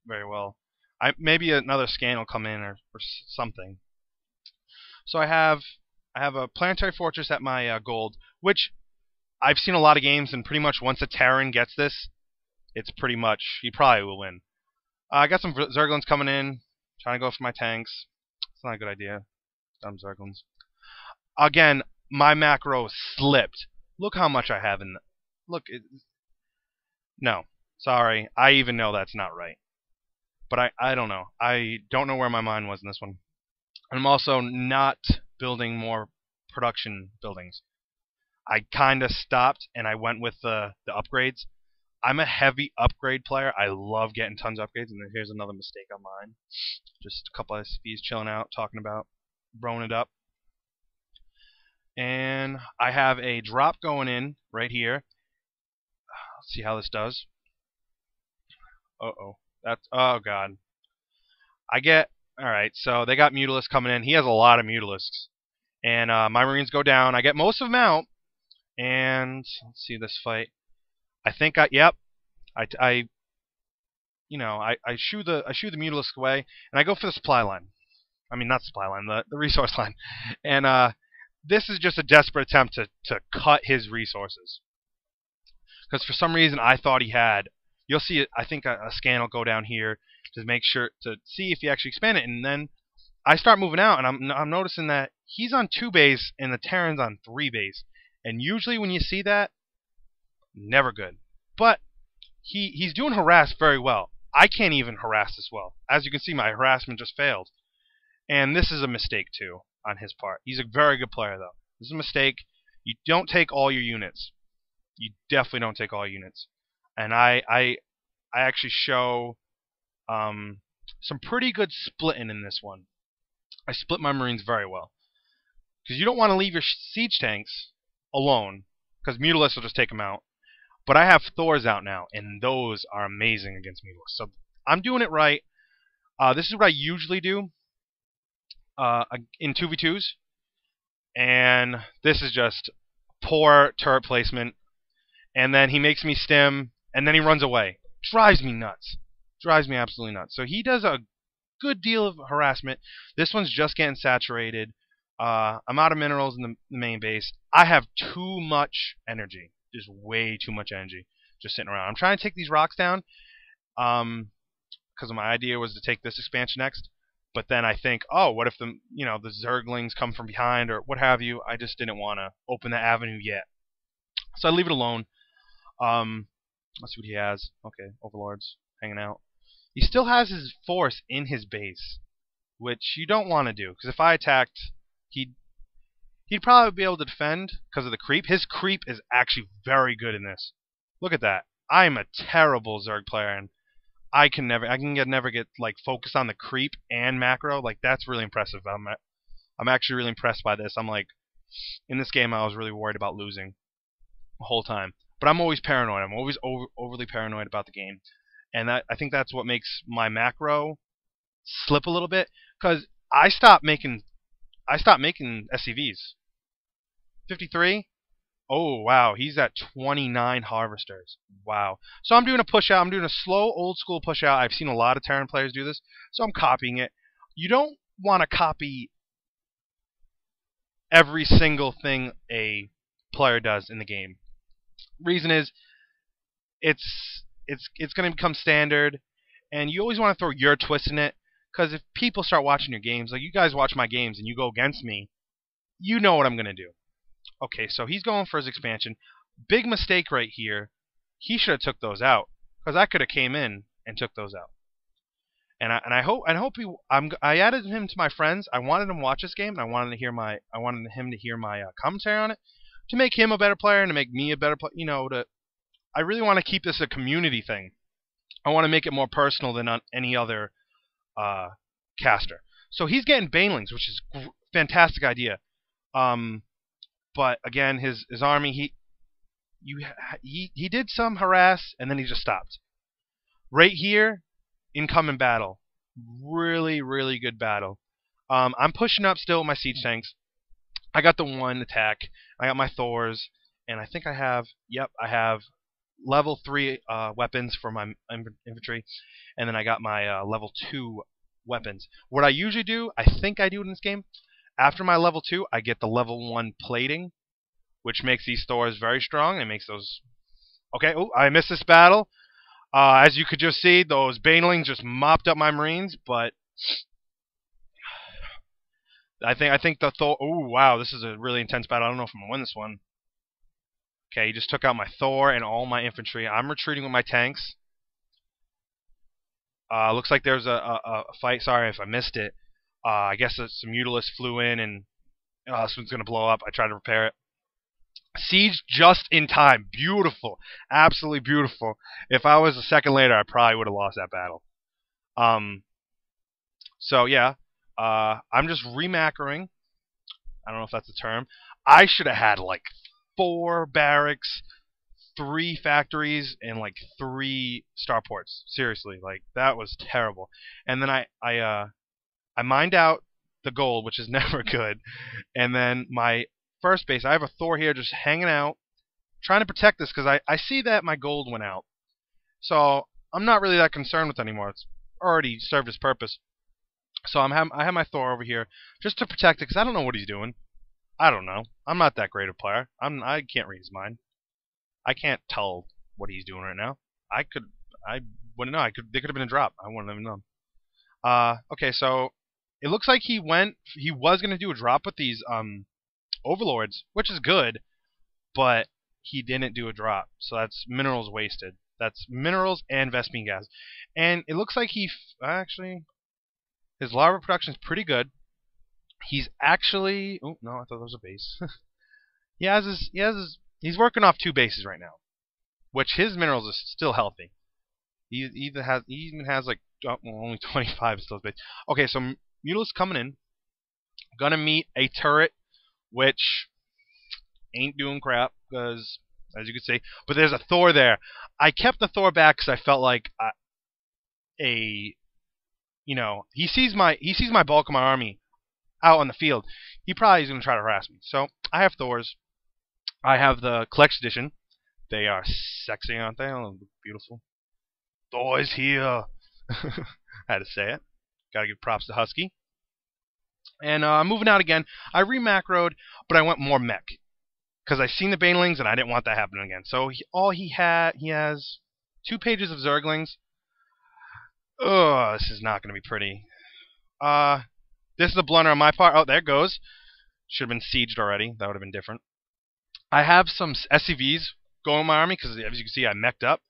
very well. Maybe another scan will come in or something. So I have a planetary fortress at my gold, which I've seen a lot of games, and pretty much once a Terran gets this, it's pretty much he probably will win. I got some Zerglings coming in, trying to go for my tanks. It's not a good idea. Dumb Zerglings. Again, my macro slipped. Look how much I have in. Look, no, sorry. I even know that's not right. But I don't know. I don't know where my mind was in this one. I'm also not building more production buildings. I kind of stopped and I went with the upgrades. I'm a heavy upgrade player. I love getting tons of upgrades, and then here's another mistake on mine. Just a couple of SCVs chilling out, talking about, throwing it up. And I have a drop going in right here. Let's see how this does. Uh-oh. Oh, God. Alright, so they got Mutalisks coming in. He has a lot of Mutalisks. And my Marines go down. I get most of them out. And let's see this fight. I think yep. I shoo the Mutalisk away, and I go for the supply line. I mean, not supply line, the resource line. And this is just a desperate attempt to cut his resources. Because for some reason I thought he had. You'll see it. I think a scan will go down here to make sure to see if he actually expanded. And then I start moving out, and I'm noticing that he's on 2 base and the Terran's on 3 base. And usually when you see that, never good. But he's doing harass very well. I can't even harass this well. As you can see, my harassment just failed. And this is a mistake too on his part. He's a very good player though. This is a mistake. You don't take all your units. You definitely don't take all your units. And I actually show some pretty good splitting in this one. I split my Marines very well. Because you don't want to leave your siege tanks alone, because Mutalisks will just take them out. But I have Thors out now, and those are amazing against Mutalisks. So I'm doing it right. This is what I usually do in 2v2s. And this is just poor turret placement. And then he makes me stim, and then he runs away. Drives me nuts. Drives me absolutely nuts. So he does a good deal of harassment. This one's just getting saturated. I'm out of minerals in the main base. I have too much energy. Just way too much energy just sitting around. I'm trying to take these rocks down because my idea was to take this expansion next. But then I think, oh, what if the Zerglings come from behind or what have you? I just didn't want to open that avenue yet. So I leave it alone. Let's see what he has. Okay, Overlords hanging out. He still has his force in his base, which you don't want to do, because if I attacked, he'd probably be able to defend because of the creep. His creep is actually very good in this. Look at that. I'm a terrible Zerg player, and I can never get like focused on the creep and macro. Like that's really impressive. I'm actually really impressed by this. I'm like, in this game I was really worried about losing the whole time. But I'm always paranoid. I'm always overly paranoid about the game. And I think that's what makes my macro slip a little bit, because I stopped making SCVs. 53? Oh, wow. He's at 29 harvesters. Wow. So I'm doing a push out. I'm doing a slow, old school push out. I've seen a lot of Terran players do this, so I'm copying it. You don't want to copy every single thing a player does in the game. Reason is, it's going to become standard, and you always want to throw your twist in it, because if people start watching your games, like you guys watch my games and you go against me, you know what I'm going to do. Okay, so he's going for his expansion. Big mistake right here. He should have took those out, because I could have came in and took those out. And I added him to my friends. I wanted him to watch this game, and I wanted him to hear my commentary on it, to make him a better player and to make me a better player. I really want to keep this a community thing. I want to make it more personal than on any other caster. So he's getting Banelings, which is a fantastic idea. But again, his army, he did some harass, and then he just stopped. Right here, incoming battle. Really, really good battle. I'm pushing up still with my siege tanks. I got the 1 attack. I got my Thors, and I think I have level 3 weapons for my infantry, and then I got my level 2 weapons. What I usually do, I think I do in this game, after my level 2, I get the level 1 plating, which makes these Thors very strong and makes those... Okay, oh, I missed this battle. As you could just see, those banelings just mopped up my Marines, but I think the Thor... Oh, wow, this is a really intense battle. I don't know if I'm going to win this one. Okay, he just took out my Thor and all my infantry. I'm retreating with my tanks. Looks like there's a fight. Sorry if I missed it. I guess some Mutalisk flew in and this one's going to blow up. I tried to repair it. Siege just in time. Beautiful. Absolutely beautiful. If I was a second later, I probably would have lost that battle. So, yeah. I'm just remacking. I don't know if that's a term. I should have had, like, 4 barracks, 3 factories, and, like, 3 starports. Seriously. Like, that was terrible. And then I mined out the gold, which is never good. And then my first base, I have a Thor here just hanging out, trying to protect this, because I see that my gold went out. So I'm not really that concerned with it anymore. It's already served its purpose. So I have my Thor over here just to protect it, because I don't know what he's doing. I don't know. I'm not that great a player. I can't read his mind. I can't tell what he's doing right now. I wouldn't know. They could have been a drop. I wouldn't have known. Okay, so it looks like he was gonna do a drop with these overlords, which is good, but he didn't do a drop, so that's minerals wasted. That's minerals and Vespene gas, and it looks like actually his larva production is pretty good. He's actually... Oh no, I thought that was a base. He's working off 2 bases right now, which his minerals is still healthy. He even has like only 25 still base. Okay, so Mutalisk coming in, gonna meet a turret, which ain't doing crap, because, as you can see, but there's a Thor there. I kept the Thor back because I felt like he sees my bulk of my army out on the field. He probably is going to try to harass me. So I have Thors. I have the Collection Edition. They are sexy, aren't they? Oh, beautiful. Thor is here. I had to say it. Gotta give props to Husky. And I'm moving out again. I re-macroed, but I went more mech, because I seen the banelings and I didn't want that happening again. So he has 2 pages of Zerglings. Ugh, this is not going to be pretty. This is a blunder on my part. Oh, there it goes. Should have been sieged already. That would have been different. I have some SCVs going in my army, because as you can see, I mech'd up.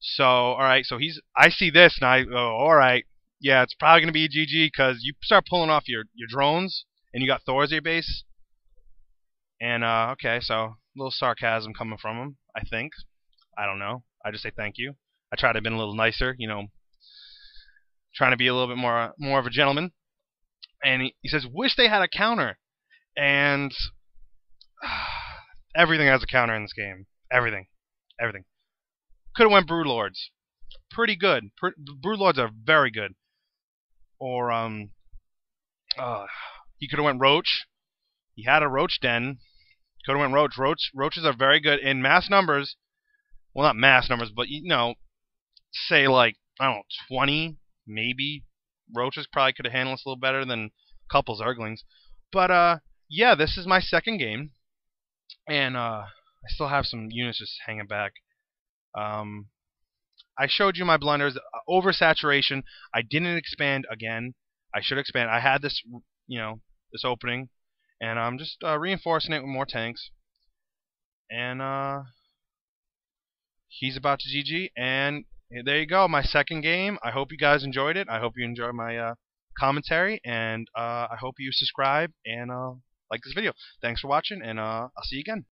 So, alright, so I see this, and I go, alright, yeah, it's probably going to be a GG, because you start pulling off your drones, and you got Thors at your base. And, okay, so a little sarcasm coming from him, I think. I don't know. I just say thank you. I try to have been a little nicer, trying to be a little bit more of a gentleman. And he says, wish they had a counter. And everything has a counter in this game. Everything. Everything. Could have went Broodlords. Pretty good. Broodlords are very good. Or, he could have went Roach. He had a Roach den. Could have went Roach. Roaches are very good in mass numbers. Well, not mass numbers, but, say like, I don't know, 20, maybe. Roaches probably could have handled this a little better than a couple Zerglings. But, yeah, this is my second game. And, I still have some units just hanging back. I showed you my blunders. Oversaturation. I didn't expand again. I should expand. I had this, this opening. And I'm just reinforcing it with more tanks. And, he's about to GG. And there you go. My second game. I hope you guys enjoyed it. I hope you enjoyed my commentary. And I hope you subscribe and like this video. Thanks for watching. And I'll see you again.